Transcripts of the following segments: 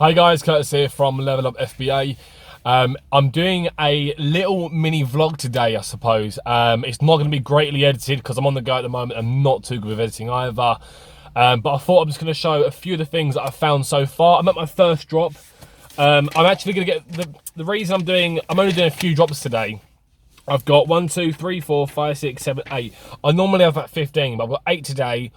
Hi guys, Curtis here from Level Up FBA. I'm doing a little mini vlog today, I suppose. It's not going to be greatly edited because I'm on the go at the moment. I'm not too good with editing either. But I thought I'm just going to show a few of the things that I've found so far. I'm at my first drop. I'm actually going to get the reason I'm only doing a few drops today. I've got 1, 2, 3, 4, 5, 6, 7, 8. I normally have about 15, but I've got 8 today.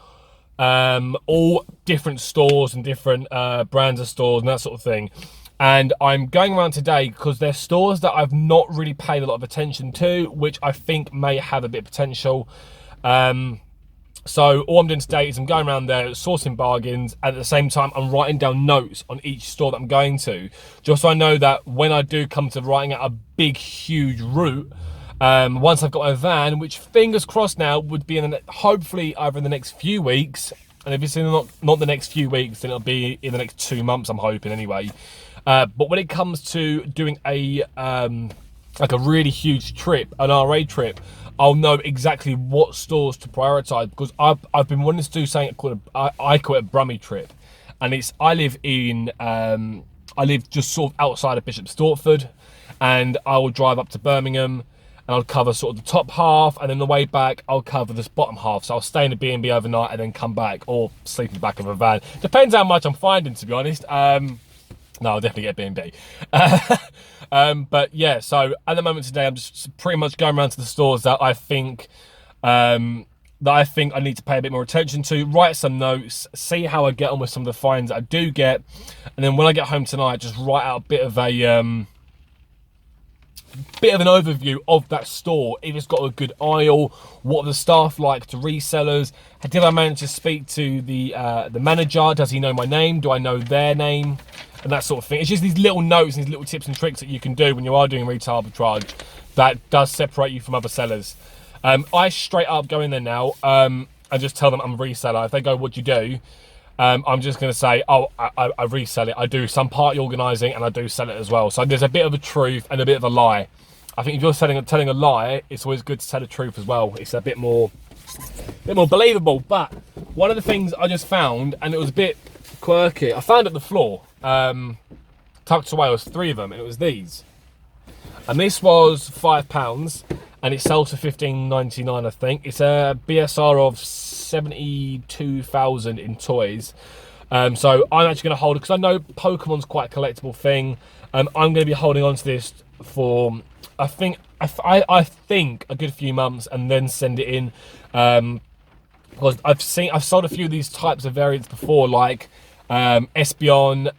All different stores and different brands of stores and that sort of thing. And I'm going around today because they're stores that I've not really paid a lot of attention to, which I think may have a bit of potential. So all I'm doing today is I'm going around there sourcing bargains, and at the same time I'm writing down notes on each store that I'm going to, just so I know that when I do come to writing out a big huge route, once I've got my van, which fingers crossed now would be hopefully either in the next few weeks, and if it's not the next few weeks, then it'll be in the next 2 months, I'm hoping anyway. But when it comes to doing a like a really huge trip, an RA trip, I'll know exactly what stores to prioritize, because I've been wanting to do something called I call it a Brummie trip, and I live just sort of outside of Bishop Stortford, and I will drive up to Birmingham. And I'll cover sort of the top half, and then the way back I'll cover this bottom half. So I'll stay in a B&B overnight and then come back, or sleep in the back of a van. Depends how much I'm finding, to be honest. No, I'll definitely get B&B. But yeah, so at the moment today, I'm just pretty much going around to the stores that I think I need to pay a bit more attention to, write some notes, see how I get on with some of the finds that I do get, and then when I get home tonight, just write out a bit of an overview of that store. If it's got a good aisle, what are the staff like to resellers, did I manage to speak to the manager, does he know my name, do I know their name, and that sort of thing. It's just these little notes and these little tips and tricks that you can do when you are doing retail arbitrage that does separate you from other sellers. I straight up go in there now and just tell them I'm a reseller. If they go, what do you do? I'm just going to say, oh, I resell it. I do some party organising and I do sell it as well. So there's a bit of a truth and a bit of a lie. I think if you're telling a lie, it's always good to tell the truth as well. It's a bit more believable. But one of the things I just found, and it was a bit quirky, I found at the floor, tucked away, was 3 of them, and it was these. And this was £5, and it sells for $15.99, I think. It's a BSR of 72,000 in toys. So I'm actually going to hold it because I know Pokemon's quite a collectible thing. I'm going to be holding on to this for I think a good few months, and then send it in, because I've sold a few of these types of variants before, like Espeon,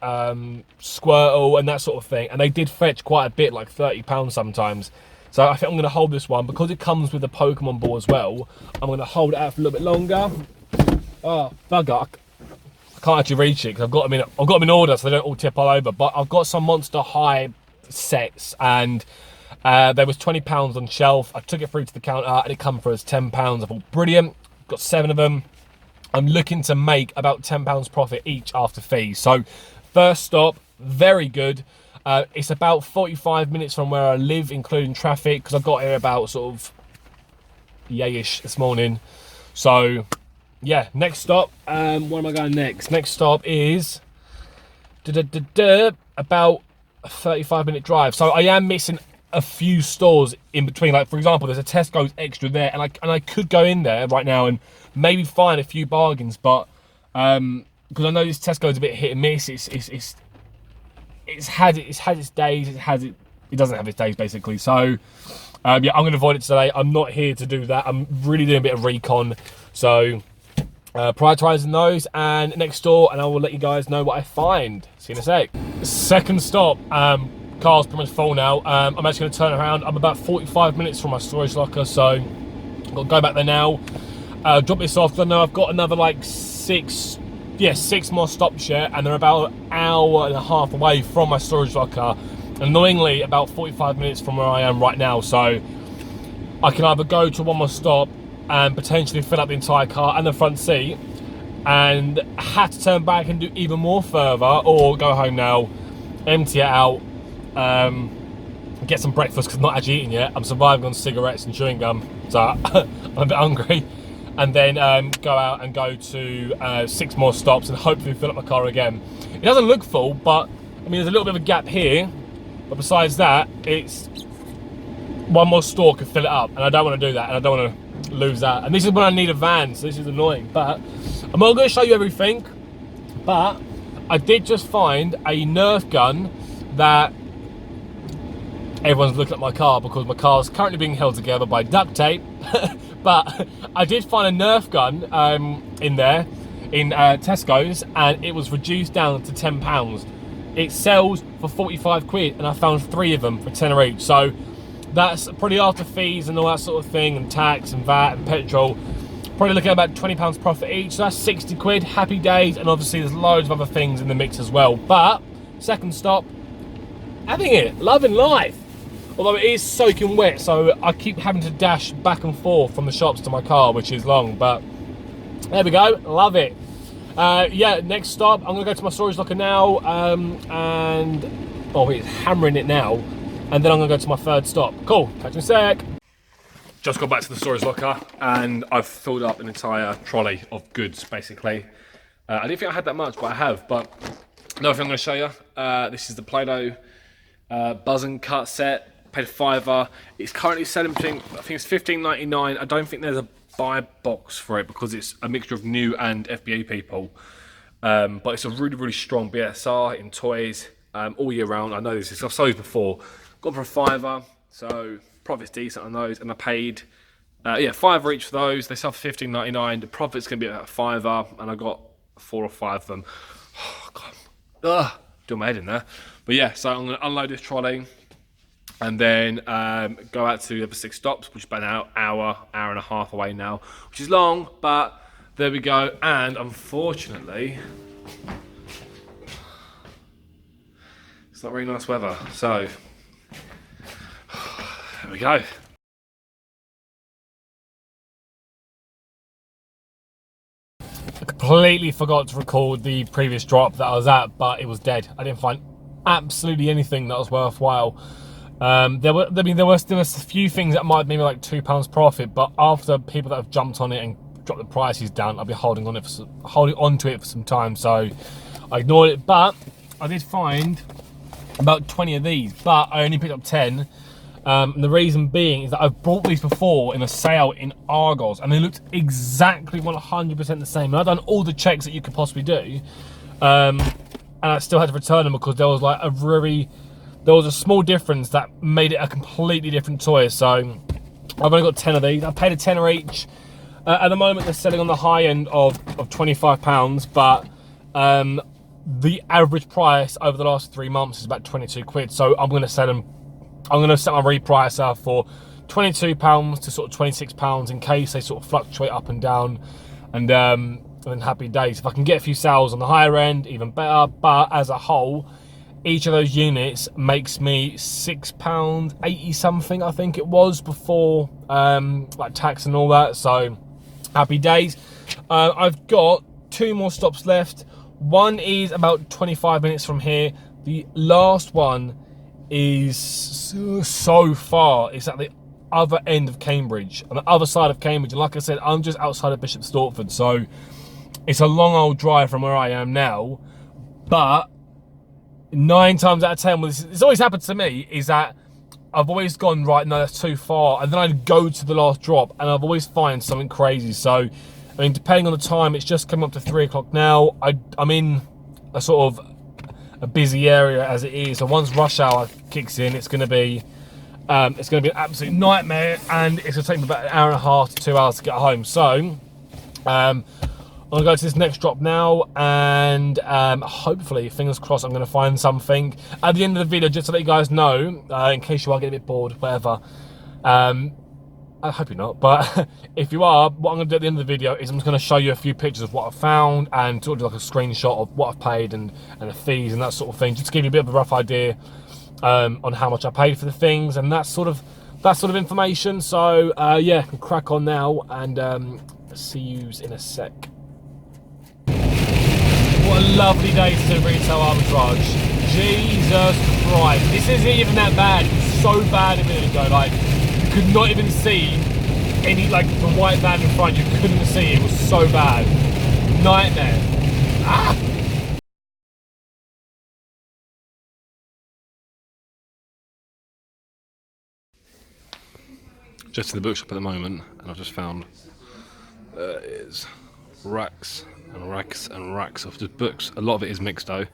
Squirtle, and that sort of thing, and they did fetch quite a bit, like £30 sometimes. So I think I'm going to hold this one because it comes with a Pokemon ball as well. I'm going to hold it out for a little bit longer. Oh, bugger. I can't actually reach it because I've got them in order so they don't all tip all over. But I've got some Monster High sets, and there was £20 on shelf. I took it through to the counter and it come for us £10. I thought, brilliant. Got 7 of them. I'm looking to make about £10 profit each after fees. So first stop, very good. It's about 45 minutes from where I live, including traffic, because I got here about sort of yay-ish this morning. So yeah, next stop, where am I going next? Next stop is about a 35-minute drive. So I am missing a few stores in between. Like, for example, there's a Tesco's extra there, and I could go in there right now and maybe find a few bargains, but because I know this Tesco's a bit hit and miss. It's had its days. It doesn't have its days, basically. So yeah, I'm going to avoid it today. I'm not here to do that. I'm really doing a bit of recon. So prioritizing those, and next door, and I will let you guys know what I find. See you in a sec. Second stop. Car's pretty much full now. I'm actually going to turn around. I'm about 45 minutes from my storage locker, so I've got to go back there now. Drop this off. I know I've got another like 6 more stops yet, and they're about an hour and a half away from my storage locker. Annoyingly, about 45 minutes from where I am right now, so I can either go to one more stop and potentially fill up the entire car and the front seat, and have to turn back and do even more further, or go home now, empty it out, get some breakfast because I'm not actually eating yet. I'm surviving on cigarettes and chewing gum, so I'm a bit hungry. And then go out and go to 6 more stops and hopefully fill up my car again. It doesn't look full, but I mean, there's a little bit of a gap here. But besides that, it's one more store could fill it up, and I don't want to do that, and I don't want to lose that. And this is when I need a van, so this is annoying. But I'm not going to show you everything. But I did just find a Nerf gun that everyone's looking at my car because my car is currently being held together by duct tape. But I did find a Nerf gun in there in Tesco's, and it was reduced down to £10. It sells for 45 quid, and I found 3 of them for £10 each. So that's pretty after fees and all that sort of thing, and tax and VAT and petrol. Probably looking at about £20 profit each, so that's 60 quid, happy days, and obviously there's loads of other things in the mix as well. But, second stop, having it, loving life. Although it is soaking wet, so I keep having to dash back and forth from the shops to my car, which is long, but there we go, love it. Yeah, next stop, I'm gonna go to my storage locker now, and, oh, it's hammering it now, and then I'm gonna go to my third stop. Cool, catch you in a sec. Just got back to the storage locker, and I've filled up an entire trolley of goods, basically. I didn't think I had that much, but I have. But another thing I'm going to show you, this is the Play-Doh Buzz and Cut set. Paid £5. It's currently selling between, I think it's $15.99. I don't think there's a buy box for it because it's a mixture of new and FBA people. But it's a really, really strong BSR in toys all year round. I know this, I've sold these before. Got them for £5, so profit's decent on those, and I paid yeah, £5 each for those. They sell for $15.99. The profit's gonna be about £5, and I got 4 or 5 of them. Oh god, ugh, doing my head in there. But yeah, so I'm gonna unload this trolley and then go out to the other 6 stops, which is about an hour and a half away now, which is long, but there we go. And unfortunately, it's not very nice weather, so there we go. I completely forgot to record the previous drop that I was at, but it was dead. I didn't find absolutely anything that was worthwhile. There were a few things that might have been like £2 profit, but after people that have jumped on it and dropped the prices down, I'll be holding on to it for some time. So I ignored it, but I did find about 20 of these, but I only picked up 10. And the reason being is that I've bought these before in a sale in Argos, and they looked exactly 100% the same. And I've done all the checks that you could possibly do, and I still had to return them because there was like there was a small difference that made it a completely different toy. So I've only got 10 of these. I paid a tenner each. At the moment, they're selling on the high end of £25, but the average price over the last 3 months is about 22 quid. So I'm going to sell them. I'm going to set my reprice out for £22 to sort of £26 in case they sort of fluctuate up and down, and then happy days. If I can get a few sales on the higher end, even better. But as a whole, each of those units makes me £6.80 something, I think it was, before like tax and all that. So happy days. I've got 2 more stops left. One is about 25 minutes from here. The last one is so far. It's at the other end of Cambridge, on the other side of Cambridge, and like I said, I'm just outside of Bishop Stortford, so it's a long old drive from where I am now. But 9 times out of 10, well, this always happened to me, is that I've always gone, right, no, that's too far, and then I'd go to the last drop, and I've always find something crazy. So I mean, depending on the time, it's just coming up to 3 o'clock now. I'm in a sort of a busy area as it is, so once rush hour kicks in, it's going to be an absolute nightmare, and it's going to take me about an hour and a half to 2 hours to get home. So I'm going to go to this next drop now, and hopefully, fingers crossed, I'm going to find something at the end of the video, just to let you guys know, in case you are getting a bit bored, whatever. I hope you're not, but if you are, what I'm going to do at the end of the video is I'm just going to show you a few pictures of what I've found, and sort of like a screenshot of what I've paid and the fees and that sort of thing, just to give you a bit of a rough idea on how much I paid for the things and that sort of information. So yeah, can crack on now, and see you in a sec. What a lovely day to do retail arbitrage. Jesus Christ, this isn't even that bad. It was so bad a minute ago, like, could not even see any, like, the white van in front. You couldn't see. It was so bad. Nightmare. Ah! just in the bookshop at the moment, and I've just found there is racks and racks and racks of just books. A lot of it is mixed though,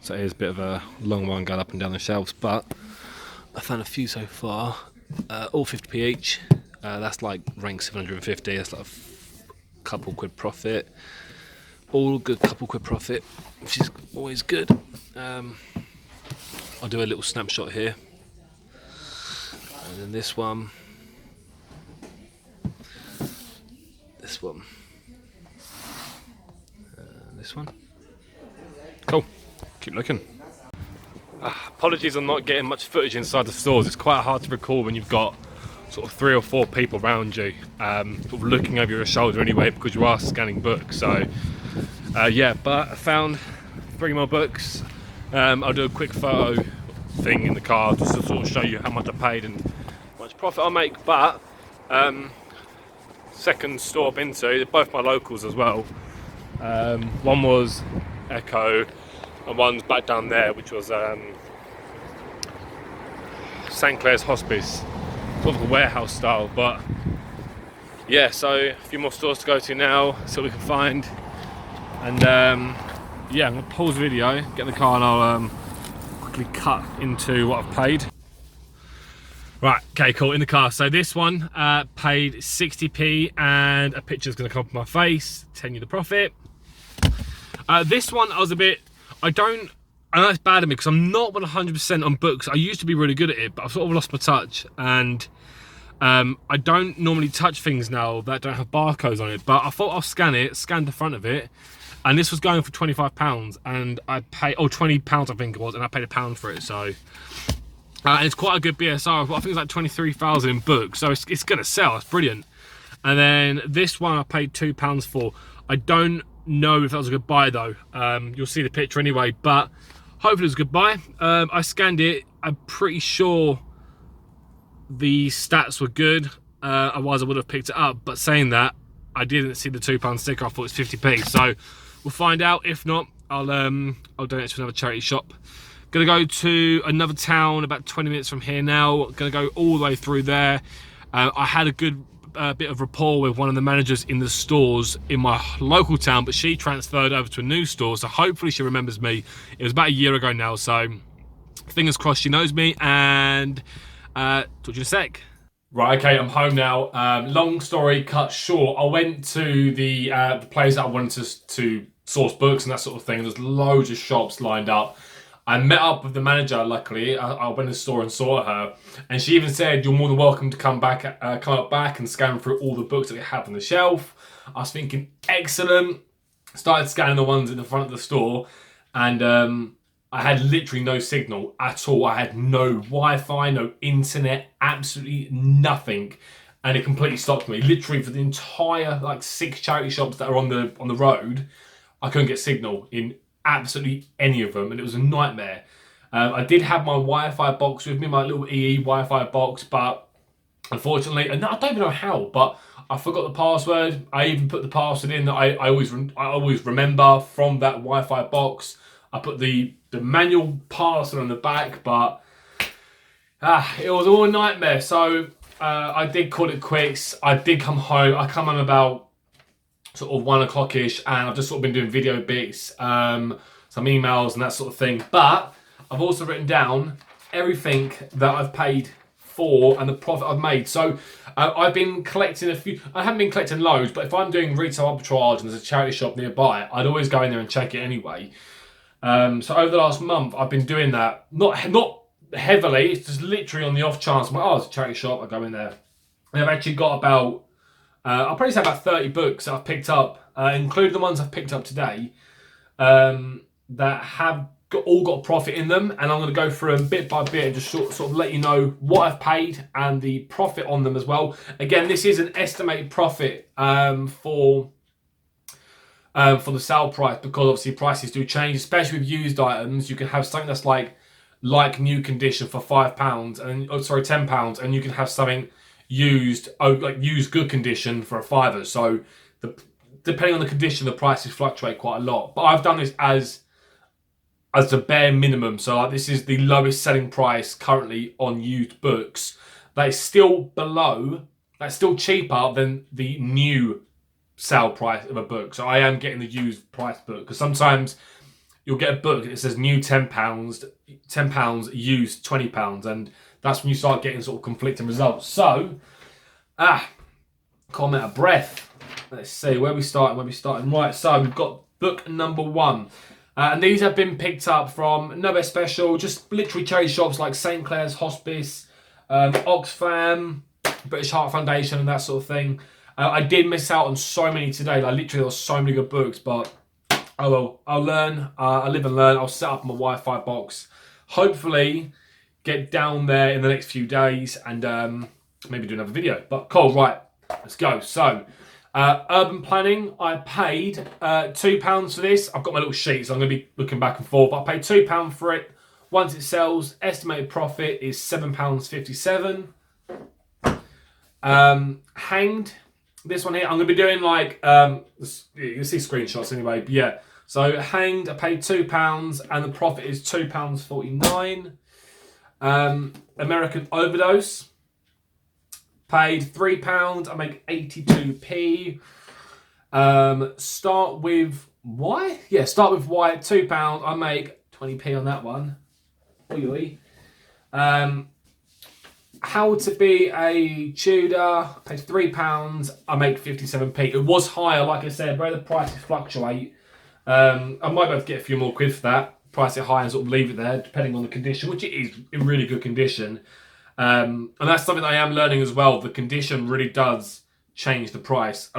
so it is a bit of a long one going up and down the shelves, but I found a few so far, all 50p each. That's like rank 750, that's like a couple quid profit. All good couple quid profit, which is always good. I'll do a little snapshot here. And then this one. This one. This one. Cool. Keep looking. Apologies on not getting much footage inside the stores. It's quite hard to record when you've got sort of 3 or 4 people around you, sort of looking over your shoulder anyway, because you are scanning books. So yeah, but I found 3 more books. I'll do a quick photo thing in the car just to sort of show you how much I paid and how much profit I'll make. But second store I've been to, they're both my locals as well. One was Echo, and one's back down there, which was St Clair's Hospice, sort of a warehouse style. But yeah, so a few more stores to go to now, see what we can find. And yeah, I'm gonna pause the video, get in the car, and I'll quickly cut into what I've paid. Right, okay, cool, in the car. So this one paid 60p, and a picture's gonna come up my face, telling you the profit. This one I was a bit, I know it's bad of me because I'm not 100% on books. I used to be really good at it, but I've sort of lost my touch, and I don't normally touch things now that don't have barcodes on it, but I thought I'll scan it, scan the front of it, and this was going for £25, and I paid, oh, £20 I think it was, and I paid £1 for it. So and it's quite a good BSR. I think it's like 23,000 in books, so it's gonna sell. It's brilliant. And then this one I paid £2 for. I don't know if that was a good buy though. You'll see the picture anyway, but hopefully it was a good buy. I scanned it. I'm pretty sure the stats were good, otherwise I would have picked it up. But saying that, I didn't see the £2 sticker. I thought it was 50p. So we'll find out. If not, I'll donate to another charity shop. Gonna go to another town about 20 minutes from here now. Gonna go all the way through there. I had a good bit of rapport with one of the managers in the stores in my local town, but she transferred over to a new store, so hopefully she remembers me. It was about a year ago now, so fingers crossed she knows me, and talk to you in a sec. Right, okay, I'm home now. Long story cut short, I went to the place that I wanted to source books and that sort of thing. There's loads of shops lined up. I met up with the manager, luckily. I went to the store and saw her, and she even said, you're more than welcome to come back and scan through all the books that we have on the shelf. I was thinking, excellent. Started scanning the ones in the front of the store, and I had literally no signal at all. I had no Wi-Fi, no internet, absolutely nothing. And it completely stopped me. Literally for the entire, like, 6 charity shops that are on the road, I couldn't get signal in absolutely any of them, and it was a nightmare. I did have my Wi-Fi box with me, my little EE Wi-Fi box, but unfortunately, and I don't even know how, but I forgot the password. I even put the password in that I always remember from that Wi-Fi box. I put the manual password on the back, but it was all a nightmare. So I did call it quits. I did come home. I come home about sort of 1 o'clock-ish, and I've just sort of been doing video bits, some emails and that sort of thing. But I've also written down everything that I've paid for and the profit I've made. So I've been collecting a few. I haven't been collecting loads, but if I'm doing retail arbitrage and there's a charity shop nearby, I'd always go in there and check it anyway. So over the last month, I've been doing that. Not heavily. It's just literally on the off chance. I'm like, oh, it's a charity shop. I go in there. And I've actually got about, I'll probably say about 30 books that I've picked up, including the ones I've picked up today, that have all got profit in them. And I'm going to go through them bit by bit and just sort of let you know what I've paid and the profit on them as well. Again, this is an estimated profit for the sale price, because obviously prices do change, especially with used items. You can have something that's like new condition for £5 and £10, and you can have something used good condition for a £5. So depending on the condition, the prices fluctuate quite a lot. But I've done this as the bare minimum. So like, this is the lowest selling price currently on used books. That is still below that's still cheaper than the new sale price of a book. So I am getting the used price book, because sometimes you'll get a book and it says new £10, used £20, and that's when you start getting sort of conflicting results. So, can't I'm out of breath. Let's see, where we starting? Right, so we've got book number 1. And these have been picked up from No Best Special, just literally charity shops like St. Clair's Hospice, Oxfam, British Heart Foundation, and that sort of thing. I did miss out on so many today. Like, literally, there were so many good books, but oh well, I'll learn. I'll live and learn. I'll set up my Wi-Fi box. Hopefully, get down there in the next few days and maybe do another video. But cool, right, let's go. So, urban planning, I paid £2 for this. I've got my little sheet, so I'm going to be looking back and forth. I paid £2 for it. Once it sells, estimated profit is £7.57. Hanged, this one here, I'm going to be doing like, you can see screenshots anyway, but yeah. So Hanged, I paid £2 and the profit is £2.49. American Overdose, paid £3, I make 82p. Start with Why? Yeah, Start with Why at £2, I make 20p on that one. Oi, oi. How to Be a Tudor, paid £3, I make 57p. It was higher, like I said, where the prices fluctuate. I might be able to get a few more quid for that. Price it high and sort of leave it there, depending on the condition, which it is in really good condition. And that's something that I am learning as well. The condition really does change the price,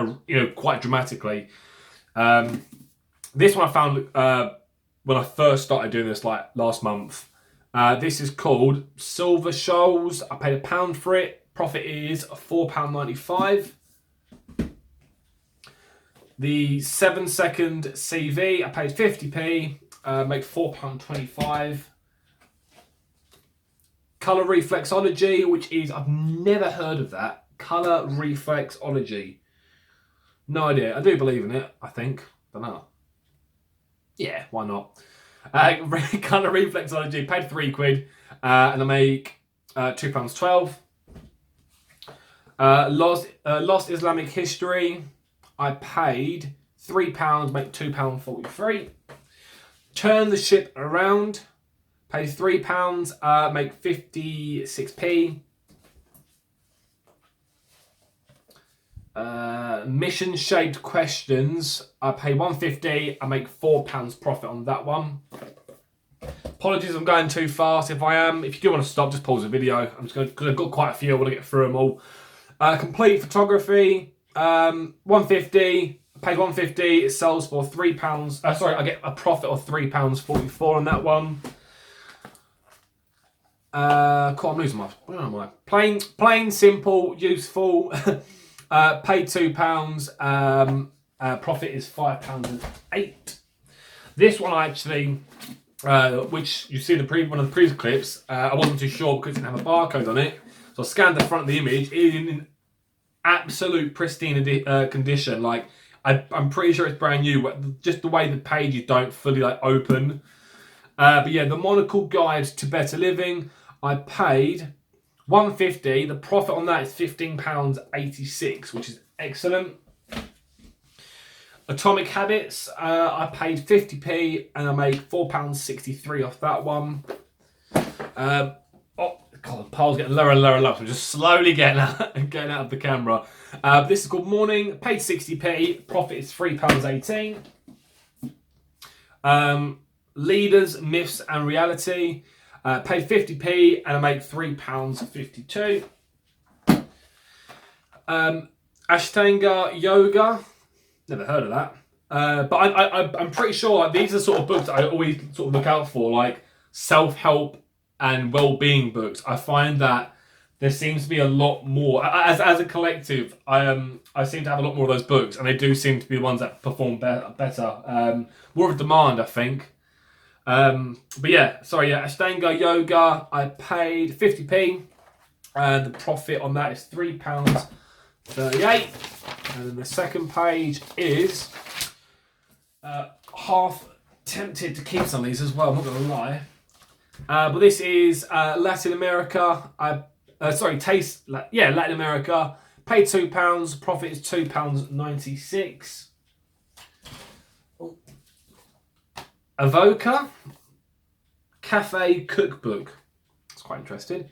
quite dramatically. This one I found when I first started doing this, like last month. This is called Silver Shoals. I paid £1 for it. Profit is £4.95. The 7-second CV, I paid 50p. Make £4.25. Colour Reflexology, which is, I've never heard of that. Colour Reflexology. No idea. I do believe in it, I think. Don't know. Yeah, why not? Colour Reflexology, paid £3, and I make £2.12. Lost Islamic History, I paid £3, make £2.43. Turn the Ship Around, paid £3, make 56p. Mission Shaped Questions, I pay £1.50, I make £4 profit on that one. Apologies if I'm going too fast. If I am, if you do want to stop, just pause the video. I'm just going, because I've got quite a few, I want to get through them all. Complete Photography, £1.50, I paid £1.50, it sells for £3. I get a profit of £3.44 on that one. Cool, I'm losing my, where am I? Plain, Simple, Useful. Paid £2. Profit is £5.08. This one I actually, which you see in one of the previous clips, I wasn't too sure because it didn't have a barcode on it. So I scanned the front of the image. It is in absolute pristine condition. Like, I'm pretty sure it's brand new. Just the way the pages don't fully open. But yeah, the Monocle Guide to Better Living, I paid £1.50. The profit on that is £15.86, which is excellent. Atomic Habits, I paid 50p and I made £4.63 off that one. Oh God, the pile's getting lower and lower and lower. So I'm just slowly getting out of the camera. This is called Morning, paid 60p. Profit is £3.18. Leaders, Myths and Reality. Paid 50p and I make £3.52. Ashtanga Yoga, never heard of that. But I'm pretty sure these are sort of books that I always sort of look out for, like self-help and well-being books. I find that there seems to be a lot more, as a collective, I seem to have a lot more of those books, and they do seem to be the ones that perform better. More of demand, I think. But yeah, Ashtanga Yoga, I paid 50p, and the profit on that is £3.38. And then the second page is half tempted to keep some of these as well, I'm not going to lie. But this is Latin America. Latin America, Paid £2, profit is £2.96. Avoca Cafe Cookbook. It's quite interesting.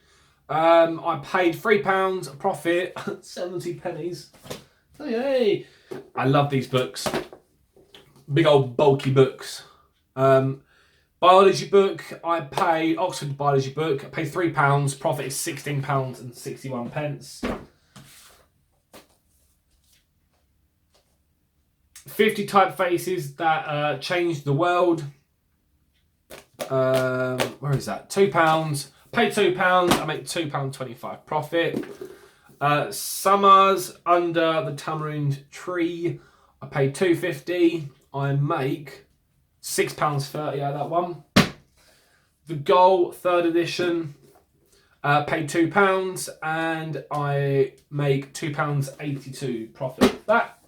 I paid £3, profit 70 pennies. Hey, I love these books. Big old bulky books. Biology book, Oxford Biology book, I paid £3, profit is £16.61. 50 typefaces that changed the world. Where is that? £2. Paid £2, I make £2.25 profit. Summers Under the Tamarind Tree, I paid £2.50. I make £6.30 out of that one. The Goal 3rd edition, paid £2 and I make £2.82 profit. That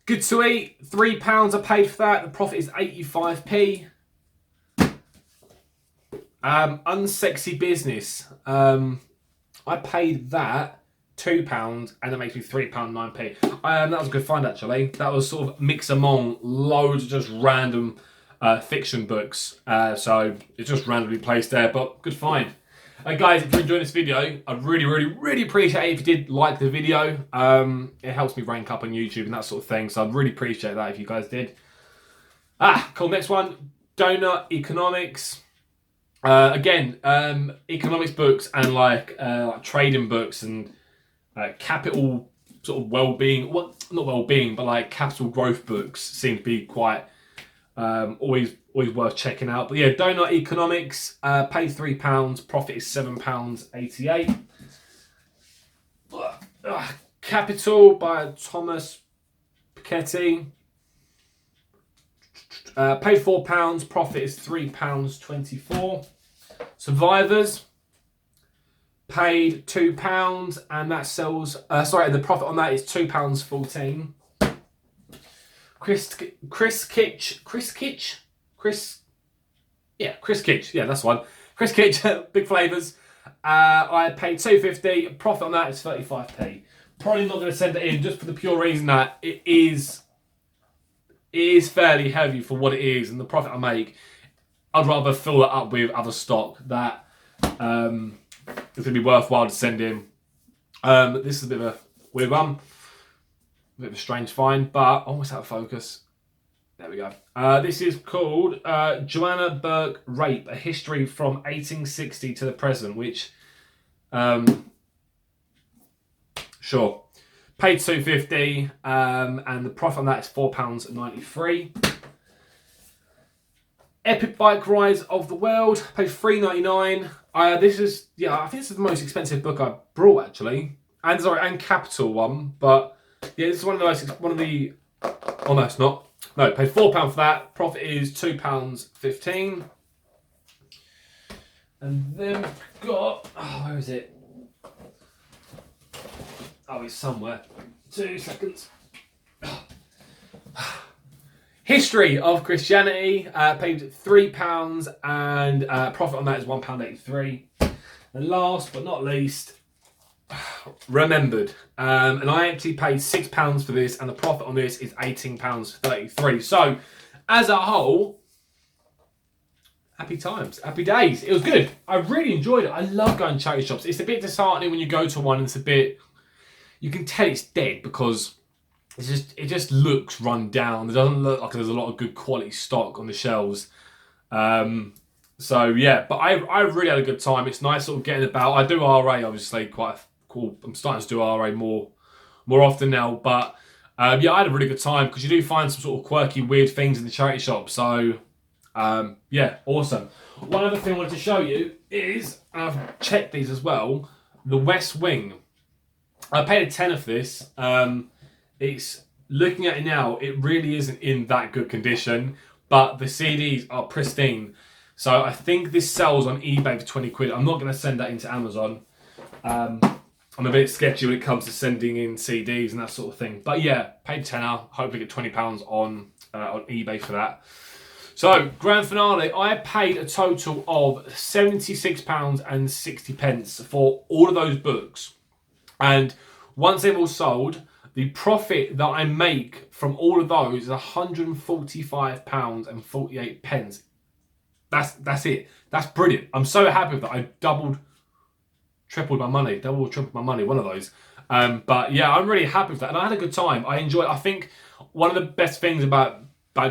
Good to Eat, £3 I paid for that. The profit is 85p. Unsexy Business, I paid that £2 and it makes me £3.09p. That was a good find actually. That was sort of mix among loads of just random fiction books. So it's just randomly placed there, but good find. Guys, if you're enjoying this video, I'd really appreciate it if you did like the video. It helps me rank up on YouTube and that sort of thing. So I'd really appreciate that if you guys did. Cool, next one, Donut Economics. Again, economics books and like trading books and capital sort of well-being, well, not well-being, but like capital growth books seem to be quite always worth checking out. But yeah, Donut Economics, paid £3, profit is £7.88. Capital by Thomas Piketty, paid £4, profit is £3.24. Survivors, paid £2 and that sells, the profit on that is £2.14. Chris Kitch, yeah, that's one. Chris Kitch, Big Flavours. I paid £2.50. Profit on that is 35p. Probably not going to send it in just for the pure reason that it is fairly heavy for what it is, and the profit I make, I'd rather fill that up with other stock that it's going to be worthwhile to send in. This is a bit of a weird one. A bit of a strange find, but almost out of focus. There we go. This is called Joanna Burke Rape, A History from 1860 to the Present, which, sure. Paid £2.50, and the profit on that is £4.93. Epic Bike Rides of the World, paid £3.99. This is, I think this is the most expensive book I brought actually, and Capital one, but yeah, this is almost not. No, paid £4 for that. Profit is £2.15. And then we've got, where is it? Oh, it's somewhere. 2 seconds. History of Christianity, paid £3 and profit on that is £1.83. And last but not least, Remembered. And I actually paid £6 for this and the profit on this is £18.33. So, as a whole, happy times, happy days. It was good. I really enjoyed it. I love going to charity shops. It's a bit disheartening when you go to one and it's a bit, you can tell it's dead because it just looks run down. It doesn't look like there's a lot of good quality stock on the shelves. So yeah, but I really had a good time. It's nice sort of getting about. I do RA obviously quite cool. I'm starting to do RA more often now, but yeah, I had a really good time because you do find some sort of quirky, weird things in the charity shop. So yeah, awesome. One other thing I wanted to show you is, I've checked these as well, the West Wing. I paid a tenner for this. It's, looking at it now, it really isn't in that good condition, but the CDs are pristine. So I think this sells on eBay for 20 quid. I'm not going to send that into Amazon. I'm a bit sketchy when it comes to sending in CDs and that sort of thing. But yeah, paid tenner. Hopefully get £20 on eBay for that. So, grand finale. I paid a total of £76.60 for all of those books. And once they've all sold, the profit that I make from all of those is £145.48. That's it. That's brilliant. I'm so happy with that. I tripled my money, tripled my money, one of those. But yeah, I'm really happy with that, and I had a good time. I enjoyed. I think one of the best things about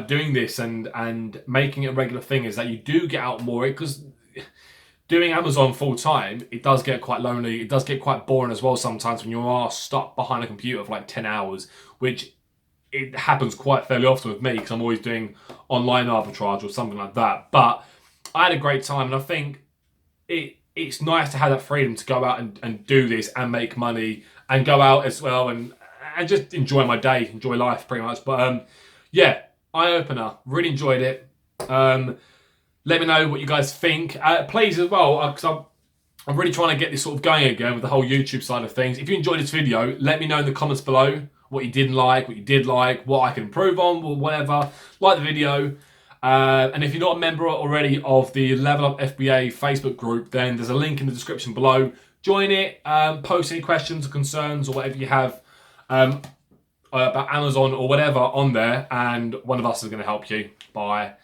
doing this and making it a regular thing is that you do get out more, because doing Amazon full time, it does get quite lonely. It does get quite boring as well sometimes when you are stuck behind a computer for like 10 hours, which it happens quite fairly often with me because I'm always doing online arbitrage or something like that. But I had a great time, and I think it's nice to have that freedom to go out and do this and make money and go out as well and just enjoy my day, enjoy life pretty much. But yeah, eye opener. Really enjoyed it. Let me know what you guys think. Please as well, because I'm really trying to get this sort of going again with the whole YouTube side of things. If you enjoyed this video, let me know in the comments below what you didn't like, what you did like, what I can improve on, or whatever. Like the video. And if you're not a member already of the Level Up FBA Facebook group, then there's a link in the description below. Join it, post any questions or concerns or whatever you have about Amazon or whatever on there, and one of us is going to help you by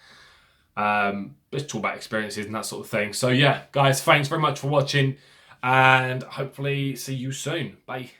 let's talk about experiences and that sort of thing. So yeah, guys, thanks very much for watching, and hopefully see you soon. Bye.